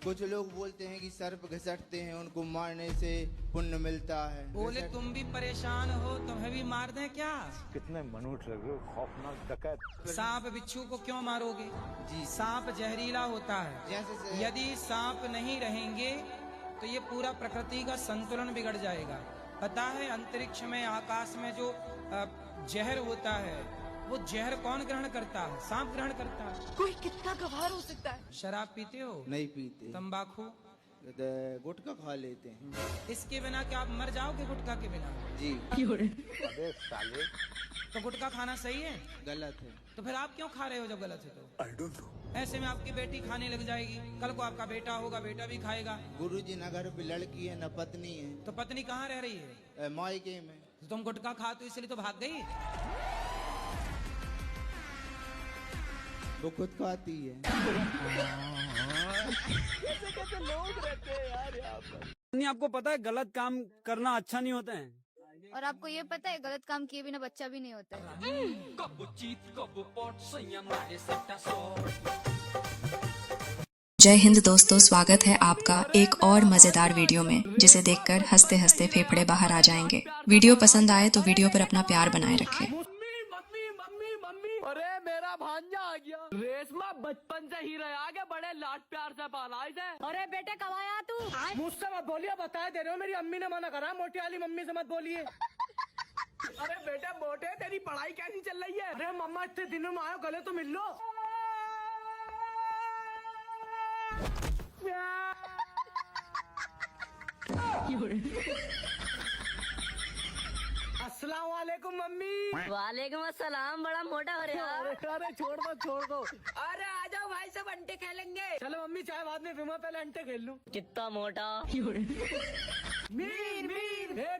कुछ लोग बोलते हैं कि सर्प घसटते हैं, उनको मारने से पुण्य मिलता है। बोले तुम भी परेशान हो, तुम्हें भी मार दें क्या? कितने मनुष्य लगे हो, खौफनाक डकैत। सांप बिच्छू को क्यों मारोगे? जी सांप जहरीला होता है। जैसे यदि सांप नहीं रहेंगे तो ये पूरा प्रकृति का संतुलन बिगड़ जाएगा। पता है अंतरिक्ष में, आकाश में जो जहर होता है, वो जहर कौन ग्रहण करता है? सांप ग्रहण करता है। कोई कितना गवार हो सकता है? शराब पीते हो? नहीं पीते। तंबाकू? गुटखा खा लेते हैं। इसके बिना क्या आप मर जाओगे? गुटखा के बिना? जी। अबे साले, तो गुटखा खाना सही है? गलत है। तो फिर आप क्यों खा रहे हो जब गलत है तो? I don't know। ऐसे में आपकी बेटी खाने लग जाएगी, कल को आपका बेटा होगा, बेटा भी खाएगा। गुरुजी न घर पे लड़की है न पत्नी है। तो पत्नी कहाँ रह रही है? मायके में। तो तुम गुटखा खा तो इसलिए तो भाग गई। वो खुद खाती है। कैसे लोग रहते हैं यार यहाँ पर। नहीं, आपको पता है गलत काम करना अच्छा नहीं होता है। और आपको ये पता है गलत काम किए बिना बच्चा भी नहीं होता है। जय हिंद दोस्तों, स्वागत है आपका एक और मजेदार वीडियो में, जिसे देखकर हंसते हंसते फेफड़े बाहर आ जाएंगे। वीडियो पसंद आए तो वीडियो पर अपना प्यार बनाए रखें। मम्मी, अरे मेरा भांजा आ गया। रेशमा बचपन से ही रहा आगे, बड़े लाड प्यार से पाला इसे। अरे बेटे कब आया तू? मुझसे मत बोलिए, बता दे रहे हो, मेरी अम्मी ने मना करा। मोटी वाली मम्मी से मत बोलिए। अरे बेटे मोटे, तेरी पढ़ाई कैसी चल रही है? अरे मम्मा इतने दिनों में आयो, गले तो मिल लो। अस्सलाम वालेकुम मम्मी। वालेकुम अस्सलाम। बड़ा मोटा हो रहा है। अरे छोड़ दो। अरे आ जाओ भाई, सब अंटे खेलेंगे। चलो मम्मी, चाय बाद में पीऊंगा, पहले अंटे खेल लूं। कितना मोटा। मीर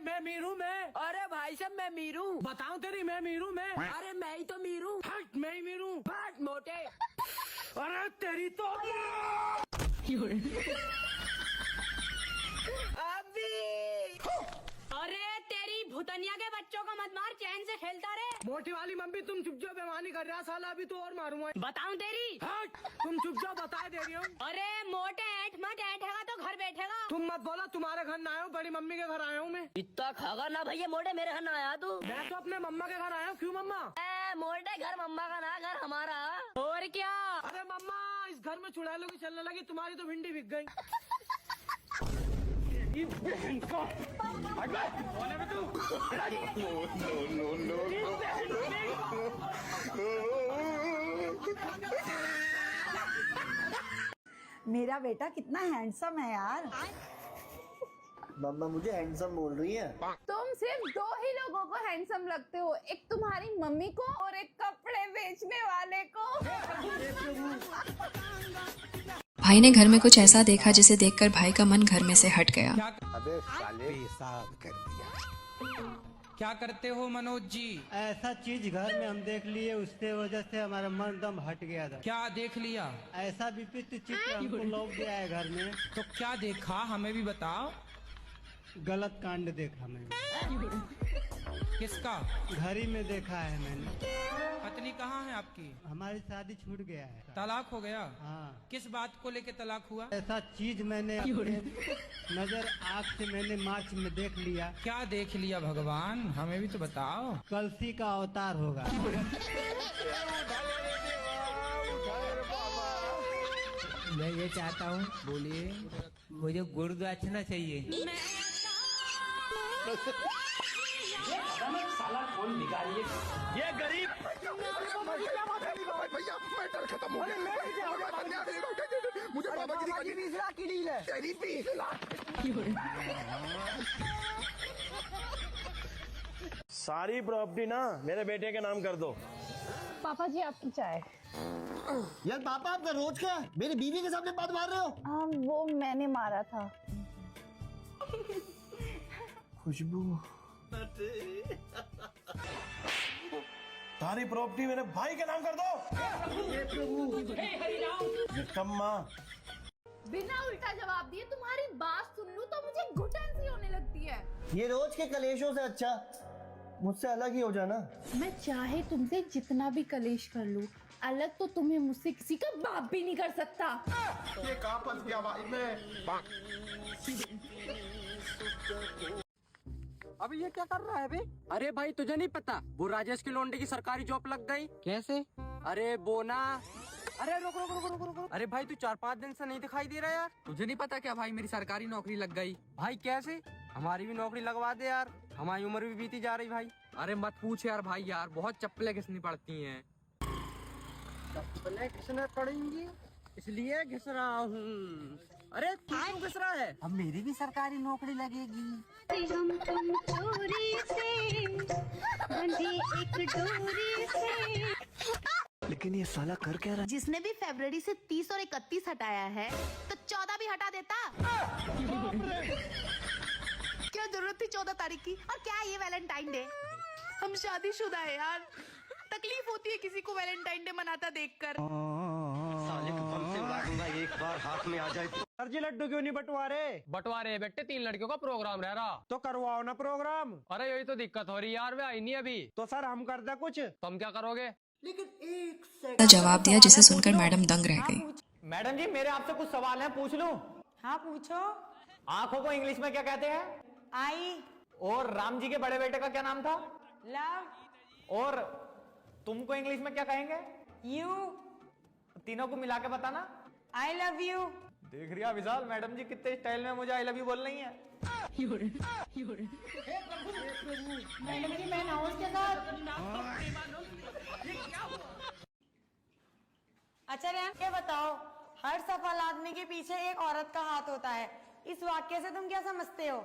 मैं मीरू मैं। अरे भाई साहब मैं मीरू। बताऊं तेरी, मैं मीरू मैं। अरे मैं ही तो मीरू। हट, मैं ही मीरू। हट मोटे। अरे तेरी तो अभी। अरे तेरी भूतनिया के बच्चों को मत मार, चैन से खेलता रे। मोटी वाली मम्मी, तुम चुप जाओ, बेमानी कर रहा साला, अभी तो और मारूंगा। बताऊं तेरी? हट, तुम चुप जाओ, बता दे रही हूँ। अरे मोटे ऐठ मत, ऐठेगा तो घर बैठेगा। तुम मत बोलो, तुम्हारे घर ना आया हूँ, बड़ी मम्मी के घर आया हूँ मैं। इतना खागा ना भैया, मोटे मेरे घर ना आया तू। मैं तो अपने मम्मा के घर आया हूँ। क्यों मम्मा? मोटे घर मम्मा का ना, घर हमारा। और क्या? अरे मम्मा, इस घर में चुड़ैलों की चलने लगी, तुम्हारी तो भिंडी बिक गई। मेरा बेटा कितना हैंडसम है यार। मम्मा मुझे हैंडसम बोल रही है। तुम सिर्फ दो ही लोगों को हैंडसम लगते हो, एक तुम्हारी मम्मी को और एक कपड़े बेचने वाले को। भाई ने घर में कुछ ऐसा देखा जिसे देखकर भाई का मन घर में से हट गया। अबे साले, पेशाब कर दिया। क्या करते हो मनोज जी? ऐसा चीज घर में हम देख लिए, उसके वजह से हमारा मन दम हट गया था। क्या देख लिया? ऐसा विपरीत चित्र हमको लौट गया है घर में। तो क्या देखा, हमें भी बताओ। गलत कांड देखा मैंने। किसका? घर ही में देखा है मैंने। पत्नी कहाँ है आपकी? हमारी शादी छूट गया है। तलाक हो गया? हाँ। किस बात को लेके तलाक हुआ? ऐसा चीज मैंने अपने नजर आँख से मैंने मार्च में देख लिया। क्या देख लिया भगवान, हमें भी तो बताओ। कलसी का अवतार होगा। मैं ये चाहता हूँ, बोलिए, मुझे गुरुदक्षिणा चाहिए। साला कौन निकालिए ये गरीब। मुझे बाबा की डील है। सारी प्रॉपर्टी ना मेरे बेटे के नाम कर दो। पापा जी आपकी चाय। यार पापा, आपका रोज क्या है? मेरी बीवी के सामने बात मार रहे हो। हाँ वो मैंने मारा था। खुशबू, सारी प्रॉपर्टी मेरे भाई के नाम कर दो। निकम्मा। बिना उल्टा जवाब दिए तुम्हारी बात सुन लूं तो मुझे घुटन सी होने लगती है। ये रोज के कलेशों से अच्छा मुझसे अलग ही हो जाना। मैं चाहे तुमसे जितना भी कलेश कर लूं, अलग तो तुम्हें मुझसे किसी का बाप भी नहीं कर सकता। ये कहाँ फंस गया भाई मैं? अभी ये क्या कर रहा है बे? अरे भाई तुझे नहीं पता, वो राजेश के लोंडे की सरकारी जॉब लग गई। कैसे? अरे बोना। अरे रुक रुक रुक रुक रुक। अरे भाई तू 4-5 दिन से नहीं दिखाई दे रहा यार। तुझे नहीं पता क्या भाई, मेरी सरकारी नौकरी लग गई। भाई कैसे? हमारी भी नौकरी लगवा दे यार, हमारी उम्र भी बीती जा रही भाई। अरे मत पूछ यार भाई, यार बहुत चप्पलें घिसनी पड़ती हैं। चप्पलें घिसने पड़ेंगी इसलिए घिस रहा हूँ। अरे तू क्यों घिस रहा है? अब मेरी भी सरकारी नौकरी लगेगी। हम तुम चोरी से बंधे एक डोरी से। लेकिन ये साला कर क्या रहा है? जिसने भी फरवरी से 30 और 31 हटाया है, तो 14 भी हटा देता। क्या जरूरत थी 14 तारीख की? और क्या है ये वैलेंटाइन डे? हम शादीशुदा है यार, तकलीफ होती है किसी को वैलेंटाइन डे मनाता देखकर। साले को बम से उड़ा दूंगा एक बार हाथ में आ जाए तो। सर जी लड्डू क्यों नहीं बंटवारे बेटे, 3 लड़कियों का प्रोग्राम रह रहा तो करवाओ ना प्रोग्राम। अरे यही तो दिक्कत हो रही यार, वे आई नहीं अभी। तो सर हम कर दे कुछ, तुम क्या करोगे? जवाब दिया जिसे सुनकर मैडम दंग रह गई। मैडम जी मेरे आपसे कुछ सवाल हैं, पूछ लूं? हाँ पूछो। आंखों को इंग्लिश में क्या कहते हैं? आई। और राम जी के बड़े बेटे का क्या नाम था? लव। और तुमको इंग्लिश में क्या कहेंगे? यू। तीनों को मिला के बताना। I love you. देख रही है विशाल, मैडम जी कितने स्टाइल में मुझे आई लव यू बोल रही है। मैडम जी मैं नाउस के साथ। अच्छा रैम ये बताओ, हर सफल आदमी के पीछे एक औरत का हाथ होता है, इस वाक्य से तुम क्या समझते हो?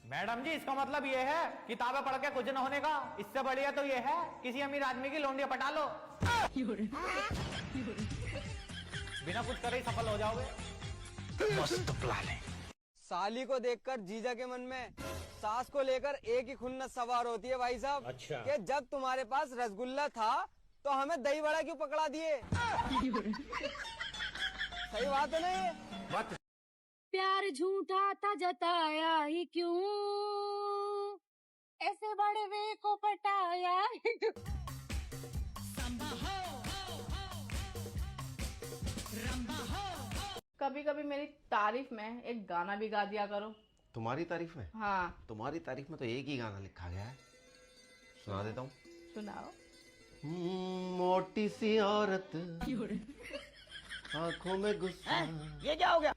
मैडम जी इसका मतलब ये है किताबें पढ़ के कुछ न होने का, इससे बढ़िया तो ये है किसी अमीर आदमी की लोंडिया पटा लो, बिना कुछ करे ही सफल हो जाओगे। मस्त प्लान है। साली को देखकर जीजा के मन में सास को लेकर एक ही खुन्नस सवार होती है भाई साहब। अच्छा। कि जब तुम्हारे पास रसगुल्ला था तो हमें दही बड़ा क्यों पकड़ा दिए? सही बात है ना ये? प्यार झूठा था जताया ही क्यों, ऐसे बड़वे को पटाया ही क्यों? कभी कभी मेरी तारीफ में एक गाना भी गा दिया करो। तुम्हारी तारीफ में? हाँ तुम्हारी तारीफ में तो एक ही गाना लिखा गया है, सुना देता हूँ। सुनाओ। मोटी सी औरत आंखों में गुस्सा, ये क्या हो गया?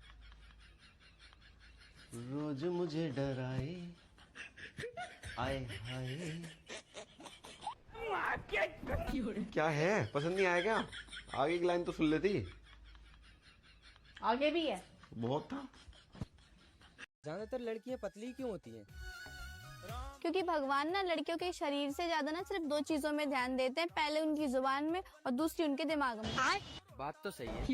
रोज मुझे डराए आए हाय। क्या है, पसंद नहीं आया क्या? आगे की लाइन तो सुन लेती। आगे भी है बहुत था। ज्यादातर लड़कियां पतली क्यों होती हैं? क्योंकि भगवान ना लड़कियों के शरीर से ज्यादा ना सिर्फ 2 चीजों में ध्यान देते हैं, पहले उनकी जुबान में और दूसरी उनके दिमाग में। बात तो सही है।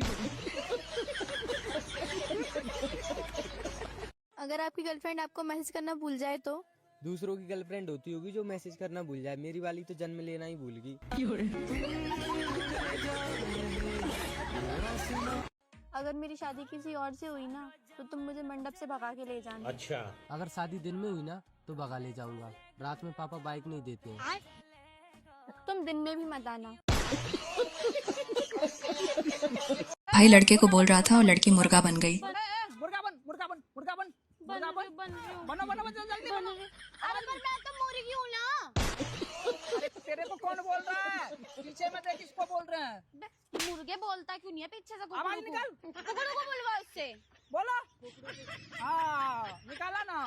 अगर आपकी गर्लफ्रेंड आपको मैसेज करना भूल जाए तो? दूसरों की गर्लफ्रेंड होती होगी जो मैसेज करना भूल जाए, मेरी वाली तो जन्म लेना ही भूल गई। अगर मेरी शादी किसी और से हुई ना तो तुम मुझे मंडप से भगा के ले जाना। अच्छा। अगर शादी दिन में हुई ना तो भगा ले जाऊंगा, रात में पापा बाइक नहीं देते हैं। तुम दिन में भी मत आना। भाई लड़के को बोल रहा था और लड़की मुर्गा बन गई। मुर्गा बन, मुर्गा बन, मुर्गा बन, मुर्गा बन, बनो बनो बनो जल्दी बनो। अरे पर मैं तो मुर्गी हूँ ना। अरे तेरे को कौन बोल रहा है? पीछे में देख किसको बोल रहे हैं? मुर्गे बोलता क्यों नहीं है पीछे से? आवाज निकाल। कुकड़ू को बुलवा उससे। बोलो। हाँ निकाला ना।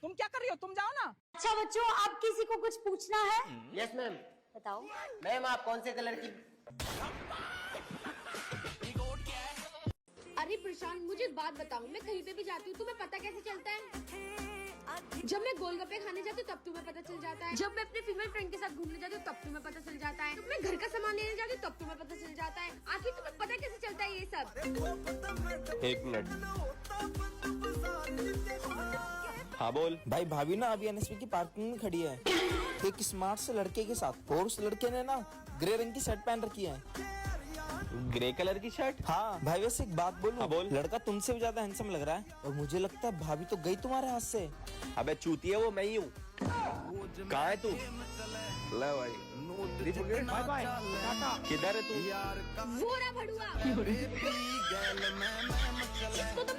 तुम क्या कर रही हो? तुम जाओ ना। अच्छा बच्चों, आप किसी को कुछ पूछना है? Yes ma'am. बताओ। मैम आप कौन से कलर की? अरे प्रशांत मुझे एक बात बताओ, मैं कहीं पे भी जाती हूँ तुम्हें पता कैसे चलता है? जब मैं गोलगप्पे खाने जाती हूँ तब तुम्हें पता चल जाता है, जब मैं अपने फीमेल फ्रेंड के साथ घूमने जाती हूँ तब तुम्हें पता चल जाता है, जब मैं घर का सामान लेने जाती हूँ तब तुम्हें पता चल जाता है। आखिर तुम्हें पता कैसे चलता है ये सब? एक मिनट। हाँ बोल भाई। भाभी ना अभी एनएसपी की पार्किंग में खड़ी है, एक स्मार्ट से लड़के के साथ, और उस लड़के ने ना ग्रे रंग की शर्ट पहन रखी है। ग्रे कलर की शर्ट। हाँ भाई, वैसे एक बात बोलूं? हाँ, बोल। लड़का तुमसे भी ज्यादा हैंडसम लग रहा है और मुझे लगता है भाभी तो गई तुम्हारे हाथ से। अबे चूती है वो, मैं ही हूँ। कहाँ है तू? ले भाई, बाय बाय, टाटा। किधर है तू? वो रहा भड़ुआ।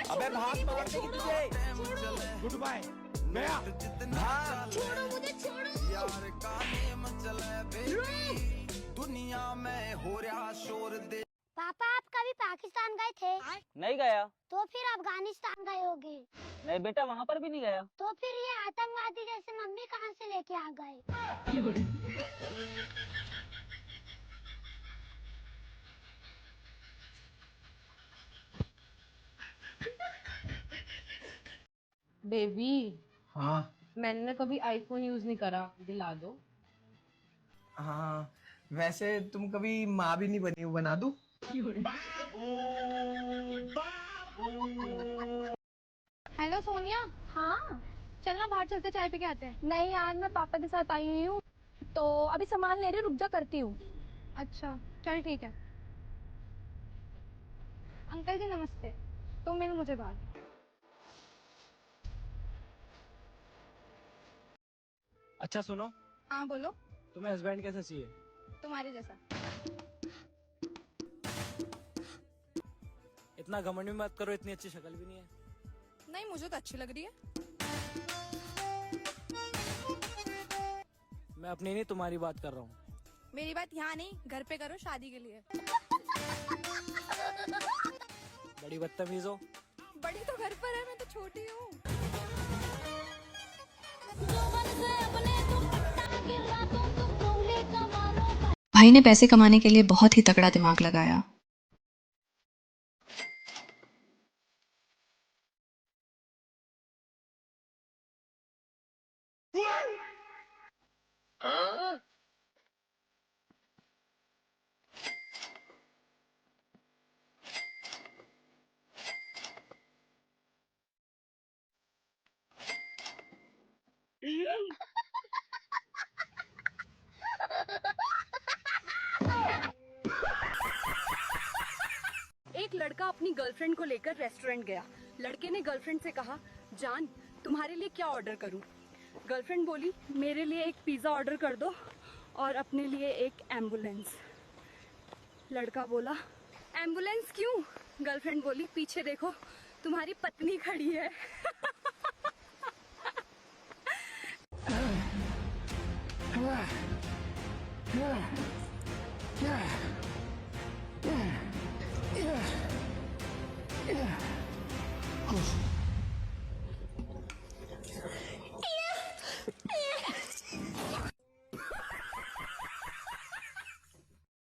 अबे भाग, मार तुझे। गुड बाय, गया। भाग। छोड़ो मुझे, छोड़ो। दुनिया में हो रहा शोर दे। पापा आप कभी पाकिस्तान गए थे? नहीं गया। तो फिर अफगानिस्तान गए होगे? नहीं बेटा, वहाँ पर भी नहीं गया। तो फिर ये आतंकवादी जैसे मम्मी कहाँ से लेके आ गए? बेबी, हाँ मैंने कभी आईफोन यूज नहीं करा, दिला दो। हाँ, वैसे तुम कभी माँ भी नहीं बनी हो, बना दूं? हेलो सोनिया। हाँ चलना बाहर चलते चाय पी के आते हैं। नहीं यार, मैं पापा के साथ आई हुई हूँ तो अभी सामान ले रही, रुक जा, करती हूँ। अच्छा चल ठीक है। अंकल जी नमस्ते, तुम मिलो मुझे बाहर। अच्छा सुनो, हाँ बोलो। तुम्हें हस्बैंड कैसा चाहिए? तुम्हारे जैसा। इतना घमंड भी मत करो, इतनी अच्छी शक्ल भी नहीं है। नहीं मुझे तो अच्छी लग रही है। मैं अपनी नहीं तुम्हारी बात कर रहा हूँ। मेरी बात यहाँ नहीं, घर पे करो शादी के लिए। बड़ी बदतमीज हो। बड़ी तो घर पर है, मैं तो छोटी हूँ। भाई ने पैसे कमाने के लिए बहुत ही तगड़ा दिमाग लगाया। एक लड़का अपनी गर्लफ्रेंड को लेकर रेस्टोरेंट गया। लड़के ने गर्लफ्रेंड से कहा, जान तुम्हारे लिए क्या ऑर्डर करूं? गर्लफ्रेंड बोली, मेरे लिए एक पिज्जा ऑर्डर कर दो और अपने लिए एक एम्बुलेंस। लड़का बोला, एम्बुलेंस क्यों? गर्लफ्रेंड बोली, पीछे देखो तुम्हारी पत्नी खड़ी है।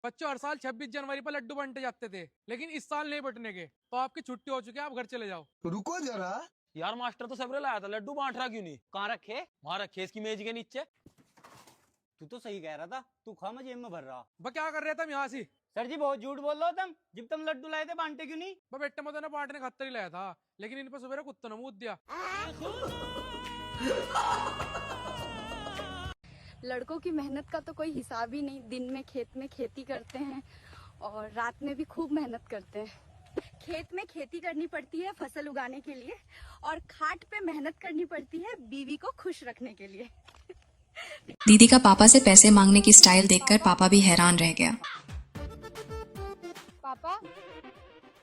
बच्चों, हर साल 26 जनवरी पर लड्डू बंटे जाते थे, लेकिन इस साल नहीं बंटने के, तो आपकी छुट्टी हो चुकी है, आप घर चले जाओ। रुको जरा यार मास्टर तो सबरे लाया था, लड्डू बांट रहा क्यों नहीं? कहाँ रखे? वहाँ रखे इसकी मेज के नीचे। तू तो सही कह रहा था, तू खा मैं जेब में भर रहा। बा क्या कर रहे थे यहाँ से? सर जी बहुत झूठ बोल रहे हो तुम। जब तुम लड्डू लाए थे बांटे क्यों नहीं? बा बेटे मत ना बांटने खातर ही लाया था, लेकिन इन पर सवेरे कुत्ते ने मुँह दिया। लड़कों की मेहनत का तो कोई हिसाब ही नहीं। दिन में खेत में खेती करते हैं और रात में भी खूब मेहनत करते हैं। खेत में खेती करनी पड़ती है फसल उगाने के लिए, और खाट पे मेहनत करनी पड़ती है बीवी को खुश रखने के लिए। दीदी का पापा से पैसे मांगने की स्टाइल देखकर पापा भी हैरान रह गया। पापा।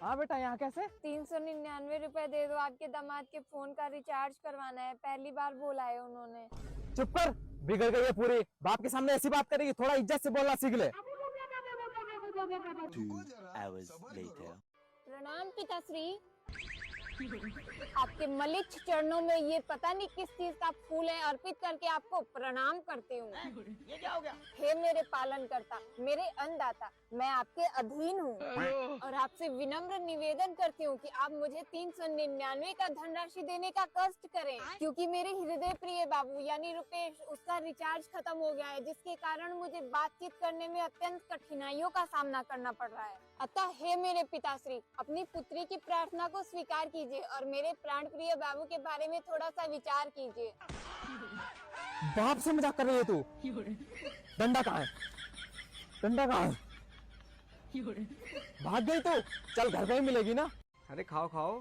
हाँ बेटा, यहाँ कैसे? 399 रुपए दे दो, आपके दामाद के फोन का रिचार्ज करवाना है, पहली बार बोला है उन्होंने। चुप कर, बिगड़ गई है पूरी। बाप के सामने ऐसी बात करेगी, थोड़ा इज्जत से बोलना सीख ले। प्रणाम पिताश्री। आपके मलिच्छ चरणों में ये पता नहीं किस चीज का फूल है, अर्पित करके आपको प्रणाम करती हूँ। ये क्या हो गया? हे मेरे पालन करता, मेरे अन्नदाता, मैं आपके अधीन हूँ और आपसे विनम्र निवेदन करती हूँ कि आप मुझे 399 का धनराशि देने का कष्ट करें, क्योंकि मेरे हृदय प्रिय बाबू यानी रुपेश, उसका रिचार्ज खत्म हो गया है, जिसके कारण मुझे बातचीत करने में अत्यंत कठिनाइयों का सामना करना पड़ रहा है। अतः हे मेरे पिताश्री, अपनी पुत्री की प्रार्थना को स्वीकार कीजिए और मेरे प्राण प्रिय बाबू के बारे में थोड़ा सा विचार कीजिए। बाप से मजाक कर रही है तू? डंडा कहाँ है? डंडा कहाँ है? भाग गई तो चल घर पे ही मिलेगी ना। अरे खाओ खाओ।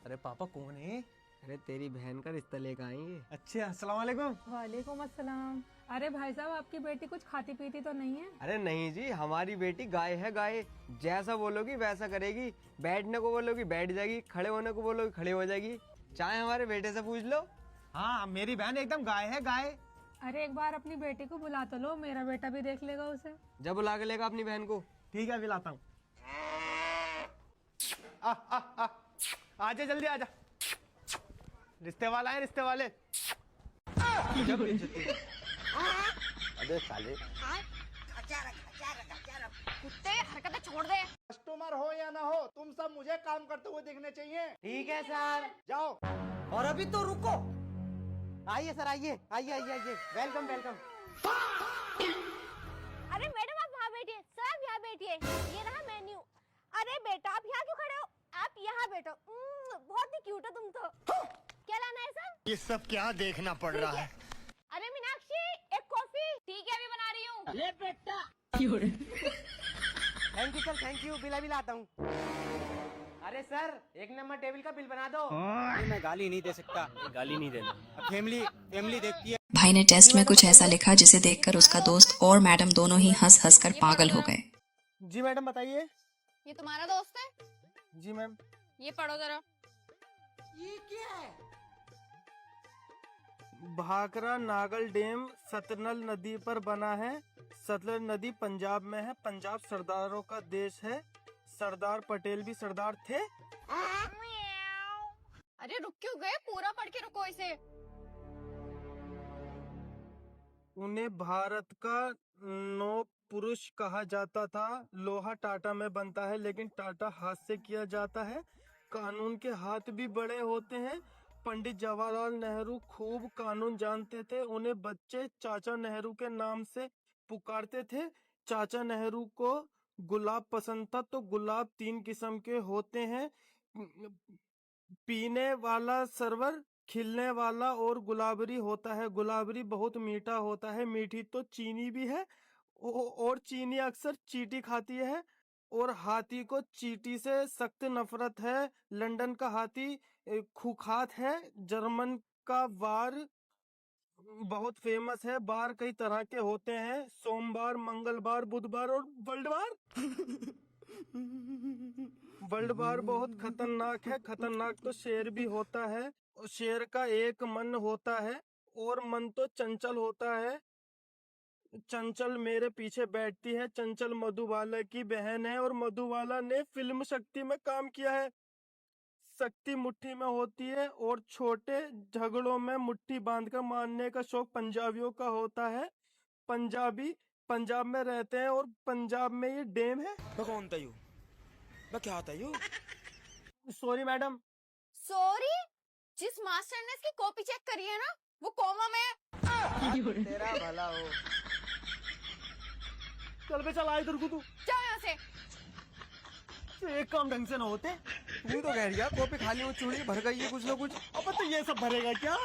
अरे पापा कौन है? अरे तेरी बहन का रिश्ता लेकर आएंगे। अच्छा अस्सलाम वालेकुम। वालेकुम अस्सलाम। अरे भाई साहब आपकी बेटी कुछ खाती पीती तो नहीं है? अरे नहीं जी, हमारी बेटी गाय है गाय। जैसा बोलोगी वैसा करेगी। बैठने को बोलोगी बैठ जाएगी, खड़े होने को बोलोगी खड़े हो जाएगी। चाहे हमारे बेटे से पूछ लो। हाँ मेरी बहन एकदम गाय है गाय। अरे एक बार अपनी बेटी को बुला तो लो, मेरा बेटा भी देख लेगा उसे। जब बुला के लेगा अपनी बहन को। ठीक है बुलाता हूँ। आजा जल्दी आजा, रिश्ते वाला है रिश्ते वाले। अबे साले कुत्ते हरकतें छोड़ दे। कस्टमर हो या ना हो, तुम सब मुझे काम करते हुए दिखने चाहिए। ठीक है सर, जाओ। और अभी तो रुको। आइए सर, आइए आइए आइए आइए, वेलकम वेलकम। अरे मैडम आप वहाँ बैठिए, सर आप यहाँ बैठिए, ये रहा मेन्यू। अरे बेटा आप यहाँ क्यों खड़े हो, आप यहाँ बैठो। बहुत ही क्यूट हो तुम तो। क्या लाना है सर? ये सब क्या देखना पड़ रहा है? अरे मीनाक्षी एक कॉफी। ठीक है अभी बना रही हूँ। ले बेटा। Thank you sir, thank you. Bill आता हूँ। अरे सर 1 नंबर टेबल का बिल बना दो। मैं गाली नहीं दे सकता, गाली नहीं देना। फैमिली देखती है। भाई ने टेस्ट में कुछ ऐसा लिखा जिसे देखकर उसका दोस्त और मैडम दोनों ही हंस हंस कर पागल हो गए। जी मैडम बताइए। ये तुम्हारा दोस्त है? जी मैम। ये पढ़ो जरा। ये क्या है? भाखरा नागल डैम सतलज नदी पर बना है। सतलज नदी पंजाब में है। पंजाब सरदारों का देश है। सरदार पटेल भी सरदार थे। अरे रुक क्यों गए, पूरा पढ़ के रुको इसे। उन्हें भारत का नौ पुरुष कहा जाता था। लोहा टाटा में बनता है लेकिन टाटा हाथ से किया जाता है। कानून के हाथ भी बड़े होते हैं। पंडित जवाहरलाल नेहरू खूब कानून जानते थे। उन्हें बच्चे चाचा नेहरू के नाम से पुकारते थे। चाचा नेहरू को गुलाब पसंद था, तो गुलाब 3 किस्म के होते हैं, पीने वाला सरवर, खिलने वाला और गुलाबरी होता है। गुलाबरी बहुत मीठा होता है। मीठी तो चीनी भी है और चीनी अक्सर चींटी खाती है। और हाथी को चींटी से सख्त नफरत है। लंदन का हाथी खूखात है। जर्मन का वार बहुत फेमस है। बार कई तरह के होते हैं, सोमवार, मंगलवार, बुधवार और वर्ल्डवार। वर्ल्डवार बहुत खतरनाक है। खतरनाक तो शेर भी होता है। शेर का एक मन होता है और मन तो चंचल होता है। चंचल मेरे पीछे बैठती है। चंचल मधुबाला की बहन है और मधुबाला ने फिल्म शक्ति में काम किया है। शक्ति मुट्ठी में होती है और छोटे झगड़ों में मुट्ठी बांधकर मारने का शौक पंजाबियों का होता है। पंजाबी पंजाब में रहते हैं और पंजाब में ये डैम है। कौन था यू? क्या था यू? Sorry madam. सॉरी? जिस मास्टर ने इसकी कॉपी चेक करी है ना, वो कोमा में है। तेरा भला हो। चल बे चल, आ इधर को तू। जाओ यहाँ से। एक काम ढंग से ना होते। तू तो कह रही है कॉपी खाली वो चूड़ी भर गई है कुछ ना कुछ। अब तो ये सब भरेगा क्या?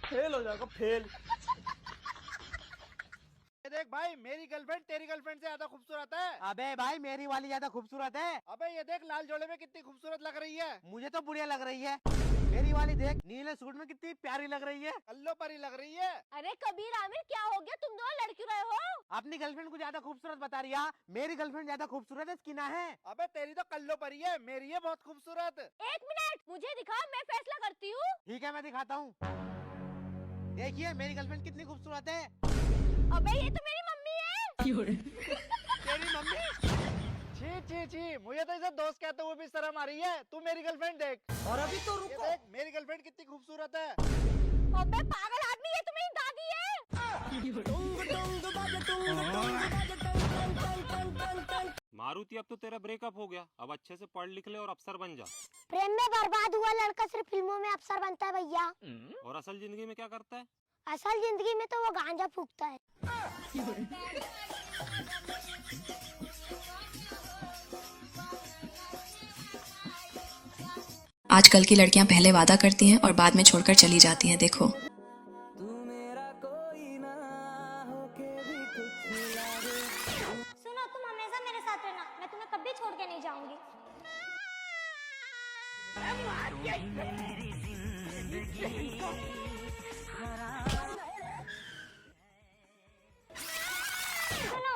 फेल हो जाएगा फेल। देख भाई, मेरी गर्लफ्रेंड तेरी गर्लफ्रेंड से ज्यादा खूबसूरत है। अबे भाई मेरी वाली ज्यादा खूबसूरत है। अबे ये देख लाल जोड़े में कितनी खूबसूरत लग रही है। मुझे तो बुढ़िया लग रही है। मेरी वाली देख नीले सूट में कितनी प्यारी लग रही है। कल्लो परी लग रही है। अरे कबीर आमिर क्या हो गया, तुम दोनों लड़ क्यों रहे हो? अपनी गर्लफ्रेंड को ज्यादा खूबसूरत बता रही है। मेरी गर्लफ्रेंड ज्यादा खूबसूरत है, इसकी ना है। अबे तेरी तो कल्लो परी है, मेरी है बहुत खूबसूरत। 1 मिनट, मुझे दिखाओ, मैं फैसला करती हूँ। ठीक है मैं दिखाता हूँ। देखिए मेरी गर्लफ्रेंड कितनी खूबसूरत है। अबे ये तो मेरी मम्मी है। तेरी मम्मी? छी छी छी, मुझे तो इसे दोस्त कहते हुए भी शर्म आ रही है। तू मेरी गर्लफ्रेंड देख। और अभी तो रुको। देख मेरी गर्लफ्रेंड कितनी खूबसूरत है। अबे पागल आदमी, ये तो मेरी दादी है। मारुति अब तो तेरा ब्रेकअप हो गया, अब अच्छे से पढ़ लिख ले और अफसर बन जा। प्रेम में बर्बाद हुआ लड़का सिर्फ फिल्मों में अफसर बनता है भैया। और असल जिंदगी में क्या करता है? असल जिंदगी में तो वो गांजा फूकता है। आजकल की लड़कियां पहले वादा करती हैं और बाद में छोड़कर चली जाती हैं। देखो सुनो, तुम हमेशा सुनो,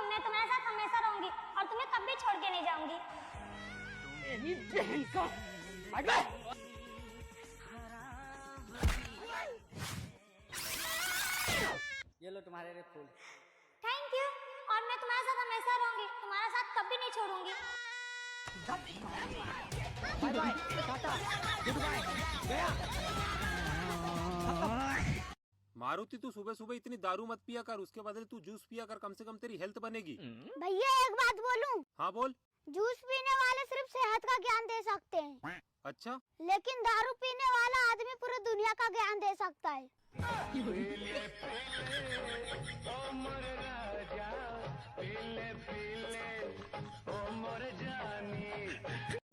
मैं तुम्हारे साथ हमेशा रहूंगी और तुम्हें कभी छोड़ के नहीं जाऊंगी। ये लो तुम्हारे लिए फूल। थैंक यू, और मैं तुम्हारे साथ हमेशा रहूंगी, तुम्हारा साथ कभी नहीं छोड़ूंगी। Bye bye, tata, good bye, गया। मारुति, तू सुबह सुबह इतनी दारू मत पिया कर, उसके बदले तू जूस पिया कर, कम से कम तेरी हेल्थ बनेगी। भैया एक बात बोलूं? हाँ बोल। जूस पीने वाले सिर्फ सेहत का ज्ञान दे सकते हैं, अच्छा, लेकिन दारू पीने वाला आदमी पूरी दुनिया का ज्ञान दे सकता है।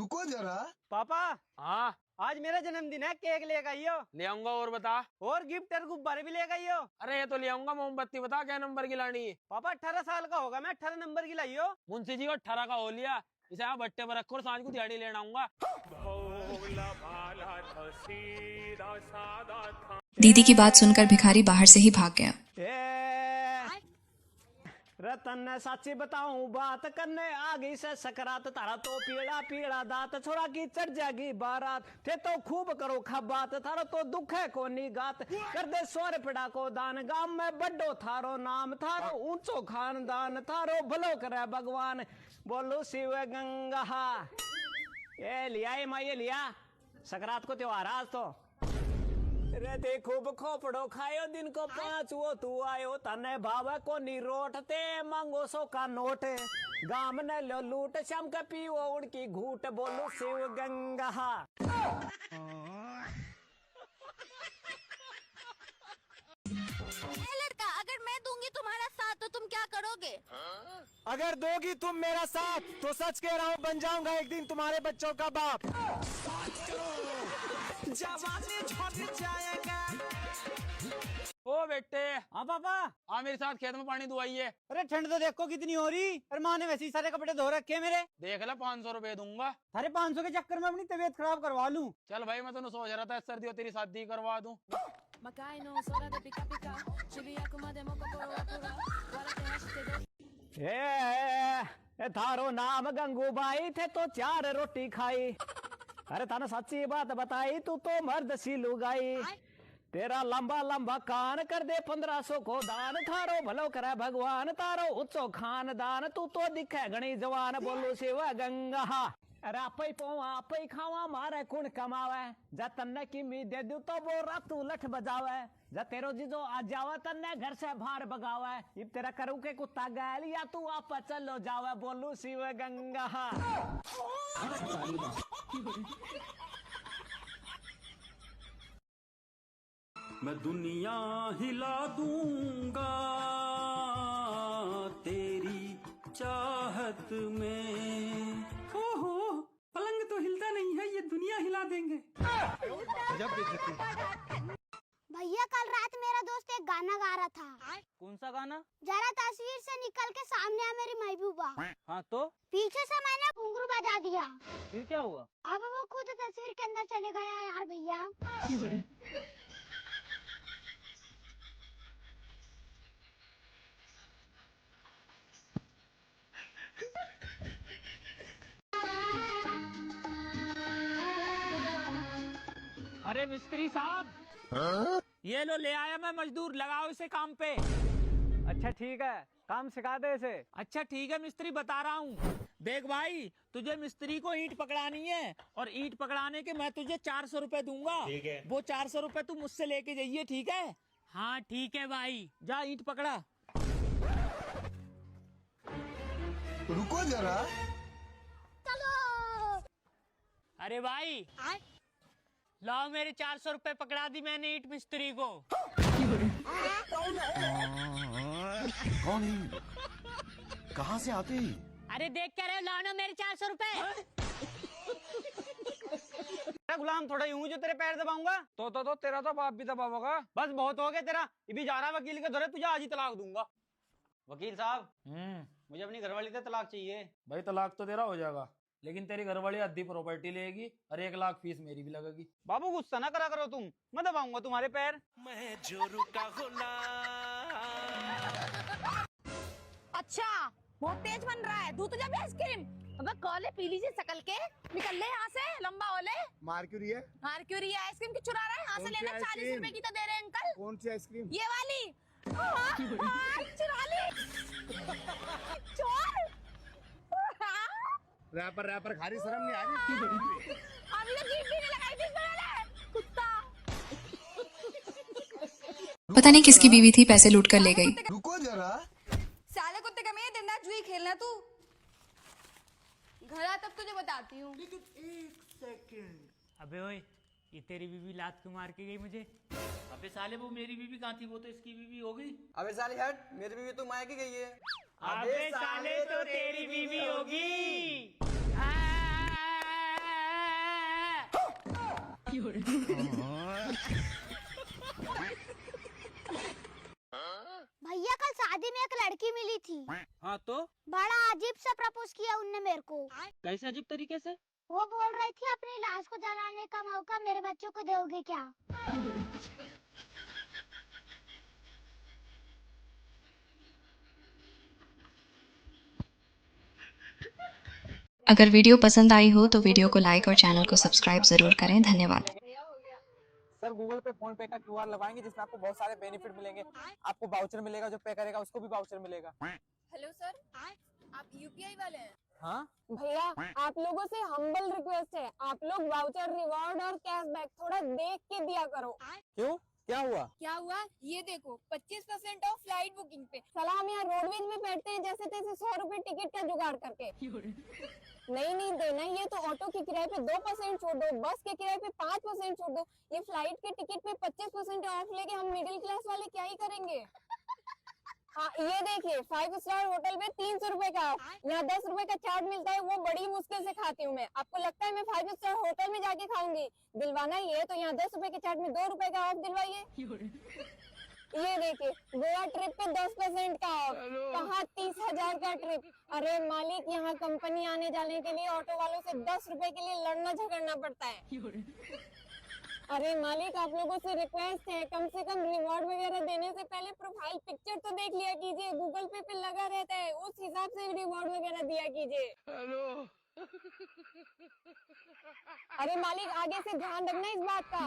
रुको जरा। पापा, हाँ आज मेरा जन्मदिन है, केक लेकर आइयो। ले आऊंगा। और बता। और गिफ्ट और गुब्बारे भी लेकर आइयो। अरे ये तो ले आऊंगा। मोमबत्ती बता क्या नंबर की लानी है? पापा 18 साल का होगा, मैं 18 नंबर की लाइयो। मुंशी जी को 18 का हो लिया, इसे आप भट्टे पर रखो और सांझ को दिहाड़ी लेना आऊंगा। दीदी की बात सुनकर भिखारी बाहर से ही भाग गया। रतन ने साची बताऊं बात, करने आगी से सकरात, तारा तो पीड़ा पीड़ा दात, छोड़ा की चढ़ जाएगी बारात, थे तो खूब करो खबात, थारो तो दुख है कोनी गात, कर दे 100 रुपया को दान, गांव में बड्डो थारो नाम, थारो ऊंचो खानदान, थारो भलो करे भगवान, बोलो शिव गंगा। ये लिया ये माँ, ये लिया सकरात को त्योहार आज तो। रे देखो खोपड़ो खायो, दिन को 5 वो तू आयो, तने भावे को निरोट, ते मांगो 100 का नोट, गाम ने लो लूट, शाम का पीओ उड़की घूट, बोलो शिव गंगा। लड़का, अगर मैं दूंगी तुम्हारा साथ तो तुम क्या करोगे? अगर दोगी तुम मेरा साथ तो सच कह रहा हूँ, बन जाऊंगा एक दिन तुम्हारे बच्चों का बाप। जवानी छूट जाएगा। ओ बेटे। हाँ पापा। आ मेरे साथ खेत में पानी दुआइए। अरे ठंड तो देखो कितनी हो रही, अरे माँ ने वैसे ही सारे कपड़े धो रखे मेरे। देख ले 500 रुपए दूंगा। अरे 500 के चक्कर में अपनी तबीयत खराब करवा लूं। चल भाई, मैं तो सोच रहा था सर्दियों तेरी शादी करवा दूं। थारो नाम गंगूबाई, थे तो 4 रोटी खाई, अरे थाने सच्ची बात बताई, तू तो मर्द सी लुगाई, तेरा लंबा लंबा कान, कर दे 1500 को दान, थारो भलो करे भगवान, तारो ऊंचो खानदान, तू तो दिखे घनी जवान, बोलो शिव गंगा। अरे आप ही पोवा आप ही खावा, मारे कुण कमावे, जा तन्ने की मी दे दू तो बोरा तू लठ बजावे, जा तेरो जीजो आ जावे तन्ने घर से बाहर भगावे, इब तेरा करू के कुत्ता गाल, या तू आप चलो जावे, बोलू शिव गंगा। मैं दुनिया हिला दूंगा तेरी चाहत में। ओहो, पलंग तो हिलता नहीं है, ये दुनिया हिला देंगे। भैया कल रात मेरा दोस्त एक गाना गा रहा था। कौन सा गाना? जरा तस्वीर से निकल के सामने आ मेरी महबूबा। हाँ तो? पीछे से मैंने घुंघरू बजा दिया। फिर क्या हुआ? अब वो खुद तस्वीर के अंदर चले गया यार भैया। अरे मिस्त्री साहब, ये लो ले आया मैं मजदूर, लगाओ इसे काम पे। अच्छा ठीक है, काम सिखा दे इसे। अच्छा ठीक है मिस्त्री, बता रहा हूँ। देख भाई, तुझे मिस्त्री को ईंट पकड़ानी है, और ईंट पकड़ाने के मैं तुझे 400 रुपए दूंगा। ठीक है। वो 400 रुपए तू मुझसे लेके जाइए, ठीक है? हाँ ठीक है भाई, जा ईंट पकड़ा। रुको जरा। अरे भाई, लाओ मेरे 400 रुपए, पकड़ा दी मैंने ईंट मिस्त्री को। कौन है? कहाँ से आते ही? अरे देख क्या रहे हो, लाओ ना मेरे 400 रुपए। गुलाम थोड़ा यूं जो तेरे पैर दबाऊंगा। तो तेरा तो बाप भी दबाओगा। बस बहुत हो गया तेरा, ये भी जा रहा वकील के दौरे, तुझे आज ही तलाक दूंगा। वकील साहब, मुझे अपनी घरवाली से तलाक चाहिए। भाई तलाक तो तेरा हो जाएगा, लेकिन तेरी घरवाली आधी प्रॉपर्टी लेगी और 1 लाख फीस मेरी भी लगेगी। बाबू गुस्सा ना करा करो तुम, मैं दबाऊंगा तुम्हारे पैर। मैं जो रुका अच्छा बहुत तेज बन रहा है, दूध जब आइसक्रीम। अबे कॉले पी लीजिए सकल के, निकल ले यहाँ से, लंबा ओले। मार्क्यूरी है। मार्क्यूरी है, आइसक्रीम क्यों चुरा रहा है? यहाँ से लेना, 40 रुपए की तो दे रहे हैं अंकल। कौन सी आइसक्रीम? ये वाली। चुरा ली। चोर। रैपर खारी शर्म नहीं आ रही? अभी तो जीप भी नहीं लगाई थी मैंने, कुत्ता। पता नहीं किसकी बीवी थी, पैसे लूट कर ले गई। रुको जरा। साले कुत्ते का मैं दिन रात जुई खेलना तू। घर आ तब तुझे बताती हूँ। लेकिन 1 सेकंड। अबे ओए, ये तेरी बीवी लात क्यों मार के गई मुझे? अबे साले वो मेरी बीवी कहाँ थी, वो तो इसकी बीवी हो गई। अबे साले हट, मेरी बीवी तो मायके गई है। अबे साले तो तेरी बीवी होगी। भैया कल शादी में एक लड़की मिली थी। हाँ तो बड़ा अजीब सा प्रपोज किया उनने मेरे को। कैसे अजीब तरीके से? वो बोल रही थी अपनी लाश को जलाने का मौका मेरे बच्चों को दोगे क्या? अगर वीडियो पसंद आई हो तो वीडियो को लाइक और चैनल को सब्सक्राइब जरूर करें। धन्यवाद। सर गूगल पे फोन पे का QR लगवाएंगे जिसमें आपको बहुत सारे बेनिफिट मिलेंगे। आपको वाउचर मिलेगा, जो पे करेगा उसको भी वाउचर मिलेगा। हेलो सर, आप UPI वाले हैं? हाँ भैया आप लोगों से हम्बल रिक्वेस्ट है, आप लोग वाउचर, रिवॉर्ड और कैशबैक थोड़ा देख के दिया करो। क्यों, क्या हुआ? क्या हुआ ये देखो, 25% ऑफ फ्लाइट बुकिंग पे। साला हम यहाँ रोडवेज में बैठते हैं जैसे तैसे 100 रुपए टिकट का जुगाड़ करके। नहीं देना, ये तो ऑटो के किराए पे 2% छोड़ दो, बस के किराए पे 5% छोड़ दो, ये फ्लाइट के टिकट पे 25% ऑफ लेके हम मिडिल क्लास वाले क्या ही करेंगे। हाँ ये देखिए, 5 स्टार होटल में 300 रुपए का, यहाँ 10 रुपए का चार्ट मिलता है, वो बड़ी मुश्किल से खाती हूँ मैं। आपको लगता है मैं 5 स्टार होटल में जाके खाऊंगी? दिलवाना ही है तो यहाँ 10 रुपए के चार्ट में 2 रुपए का ऑफ दिलवाइए। ये देखिए, गोवा ट्रिप पे 10% का ऑफ, कहाँ 30,000 का ट्रिप। अरे मालिक, यहाँ कंपनी आने जाने के लिए ऑटो वालों से 10 रुपए के लिए लड़ना झगड़ना पड़ता है। अरे मालिक, आप लोगों से रिक्वेस्ट है, कम से कम रिवॉर्ड वगैरह देने से पहले प्रोफाइल पिक्चर तो देख लिया कीजिए, गूगल पे लगा रहता है, उस हिसाब से रिवॉर्ड वगैरह दिया कीजिए। हेलो। अरे मालिक, आगे से ध्यान रखना इस बात का।